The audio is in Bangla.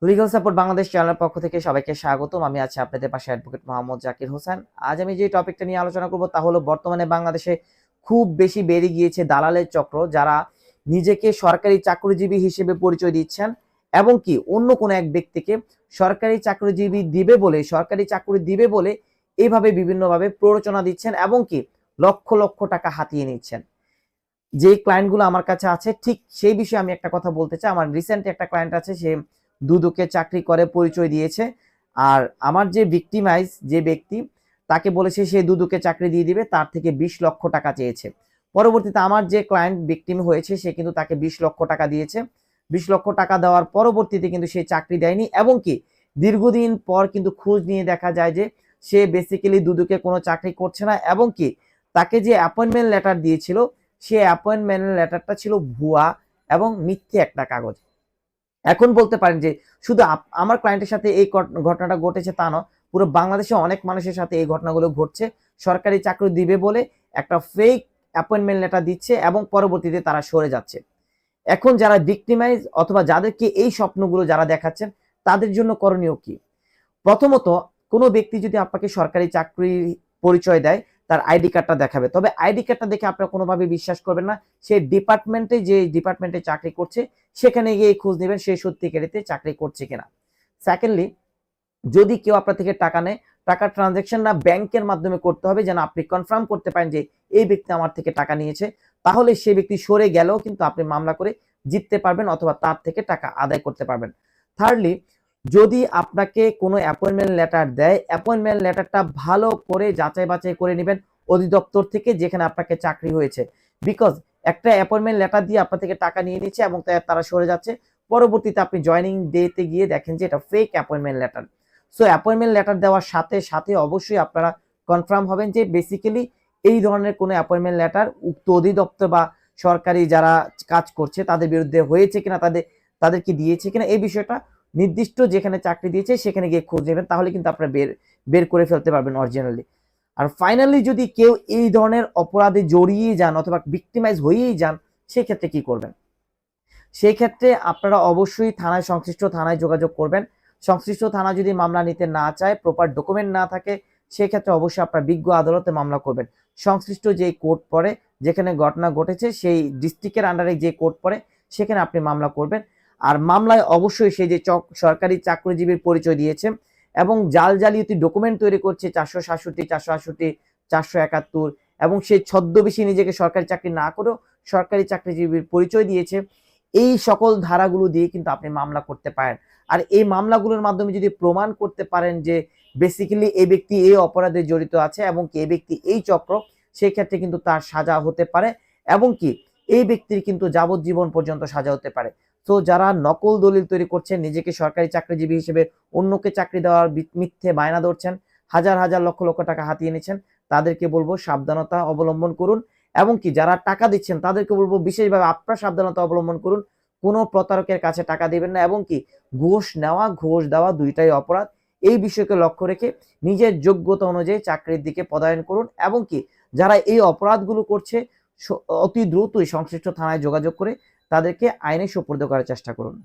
লিগ্যাল সাপোর্ট বাংলাদেশ চ্যানেলের পক্ষ থেকে সবাইকে স্বাগতম। আমি আছি আপনাদের পাশে অ্যাডভোকেট মোহাম্মদ জাকির হোসেন। আজ আমি যে টপিকটা নিয়ে আলোচনা করব তা হলো বর্তমানে বাংলাদেশে খুব বেশি বেড়ে গিয়েছে দালালের চক্র, যারা নিজেকে সরকারি চাকরিজীবী হিসেবে পরিচয় দিচ্ছেন এবং কি অন্য কোনো এক ব্যক্তিকে সরকারি চাকরি দিবে বলে এইভাবে বিভিন্নভাবে প্ররোচনা দিচ্ছেন এবং কি লক্ষ লক্ষ টাকা হাতিয়ে নিচ্ছেন। যে ক্লায়েন্টগুলো আমার কাছে আছে ঠিক সেই বিষয়ে আমি একটা কথা বলতে চাই। আমার রিসেন্ট একটা ক্লায়েন্ট আছে, সে দুদকে চাকরি করে পরিচয় দিয়েছে, আর আমার যে যে ব্যক্তি তাকে বলেছে সে দুদকে চাকরি দিয়ে দিবে, তার থেকে 20 লক্ষ টাকা চেয়েছে। পরবর্তীতে আমার যে ক্লায়েন্ট ভিকটিম হয়েছে সে কিন্তু তাকে 20 লক্ষ টাকা দিয়েছে। 20 লক্ষ টাকা দেওয়ার পরবর্তীতে কিন্তু সে চাকরি দেয়নি এবং কি দীর্ঘদিন পর কিন্তু খোঁজ নিয়ে দেখা যায় যে সে বেসিক্যালি দুদকে কোনো চাকরি করছে না এবং কি তাকে যে অ্যাপয়েন্টমেন্ট লেটার দিয়েছিল সে অ্যাপয়েন্টমেন্ট লেটারটা ছিল ভুয়া এবং মিথ্যে একটা কাগজ। এখন বলতে পারেন যে শুধু আমার ক্লায়েন্টের সাথে এই ঘটনাটা ঘটেছে তা নয়, পুরো বাংলাদেশে অনেক মানুষের সাথে এই ঘটনাগুলো ঘটছে। সরকারি চাকরি দিবে বলে একটা ফেক অ্যাপয়েন্টমেন্ট লেটার দিচ্ছে এবং পরবর্তীতে তারা সরে যাচ্ছে। এখন যারা ভিক্টিমাইজ অথবা যাদেরকে এই স্বপ্নগুলো যারা দেখাচ্ছেন তাদের জন্য করণীয় কি? প্রথমত, কোনো ব্যক্তি যদি আপনাকে সরকারি চাকরির পরিচয় দেয় তার আইডি কার্ডটা দেখাবে, তবে আইডি কার্ডটা দেখে আপনারা কোনোভাবে বিশ্বাস করবেন না। সে যে ডিপার্টমেন্টে চাকরি করছে সেখানে গিয়ে খোঁজ নেবেন সে সত্যিকারেতে চাকরি করছে কিনা। সেকেন্ডলি, যদি কেউ আপনার থেকে টাকা নেয়, টাকার ট্রানজাকশন না ব্যাংকের মাধ্যমে করতে হবে, যেন আপনি কনফার্ম করতে পারেন যে এই ব্যক্তি আমার থেকে টাকা নিয়েছে। তাহলে সে ব্যক্তি সরে গেলেও কিন্তু আপনি মামলা করে জিততে পারবেন অথবা তার থেকে টাকা আদায় করতে পারবেন। থার্ডলি, যদি আপনাকে কোনো অ্যাপয়েন্টমেন্ট লেটার দেয়, অ্যাপয়েন্টমেন্ট লেটারটা ভালো করে যাচাই বাছাই করে নেবেন অধিদপ্তর থেকে যেখানে আপনাকে চাকরি হয়েছে। বিকজ একটা অ্যাপয়েন্টমেন্ট লেটার দিয়ে আপনার থেকে টাকা নিয়ে নিচ্ছে এবং তারা সরে যাচ্ছে, পরবর্তীতে আপনি জয়নিং ডেতে গিয়ে দেখেন যে এটা fake appointment letter. So appointment letter দেওয়ার সাথে সাথে অবশ্যই আপনারা কনফার্ম হবেন যে বেসিক্যালি এই ধরনের কোনো অ্যাপয়েন্টমেন্ট লেটার উক্ত অধিদপ্তর বা সরকারি যারা কাজ করছে তাদের বিরুদ্ধে হয়েছে কিনা, তাদেরকে দিয়েছে কিনা, এই বিষয়টা নির্দিষ্ট যেখানে চাকরি দিয়েছে সেখানে গিয়ে খোঁজ নেবেন, তাহলে কিন্তু আপনারা বের করে ফেলতে পারবেন অরিজিনালি। আর ফাইনালি, যদি কেউ এই ধরনের অপরাধে জড়িয়ে যান অথবা ভিক্টিমাইজ হয়েই যান, সেক্ষেত্রে কি করবেন? সেই ক্ষেত্রে আপনারা অবশ্যই সংশ্লিষ্ট থানায় যোগাযোগ করবেন। সংশ্লিষ্ট থানা যদি মামলা নিতে না চায়, প্রপার ডকুমেন্ট না থাকে, সেক্ষেত্রে অবশ্যই আপনার বিজ্ঞ আদালতে মামলা করবেন। সংশ্লিষ্ট যে কোর্ট পড়ে, যেখানে ঘটনা ঘটেছে সেই ডিস্ট্রিক্টের আন্ডারে যে কোর্ট পড়ে সেখানে আপনি মামলা করবেন। আর মামলায় অবশ্যই সেই যে সরকারি চাকরিজীবীর পরিচয় দিয়েছে এবং জালিয়াতি ডকুমেন্ট তৈরি করছে 467, 468, 471 এবং সেই ছদ্মবেশী নিজেকে সরকারি চাকরি না করেও সরকারি চাকরিজীবীর পরিচয় দিয়েছে, এই সকল ধারাগুলো দিয়ে কিন্তু আপনি মামলা করতে পারেন। আর এই মামলাগুলোর মাধ্যমে যদি প্রমাণ করতে পারেন যে বেসিক্যালি এই ব্যক্তি এই অপরাধে জড়িত আছে এবং কি এই ব্যক্তি এই চক্র, সেই ক্ষেত্রে কিন্তু তার সাজা হতে পারে এবং কি এই ব্যক্তির কিন্তু যাবজ্জীবন পর্যন্ত সাজা হতে পারে। তো যারা নকল দলিল তৈরি করছেন, নিজেকে সরকারি চাকরিজীবী হিসেবে অন্যকে চাকরি দেওয়ার মিথ্যে বায়না ধরছেন, হাজার হাজার লক্ষ লক্ষ টাকা হাতিয়ে নিচ্ছেন, তাদেরকে বলবো সাবধানতা অবলম্বন করুন এবং কি যারা টাকা দিচ্ছেন তাদেরকে বলবো বিশেষভাবে আপনারা সাবধানতা অবলম্বন করুন। কোনো প্রতারকের কাছে টাকা দিবেন না এবং কি ঘুষ নেওয়া ঘুষ দেওয়া দুইটাই অপরাধ। এই বিষয়কে লক্ষ্য রেখে নিজের যোগ্যতা অনুযায়ী চাকরির দিকে পদায়ন করুন এবং কি যারা এই অপরাধগুলো করছে অতি দ্রুতই সংশ্লিষ্ট থানায় যোগাযোগ করে তাদেরকে আইনে সোপর্দ করার চেষ্টা করুন।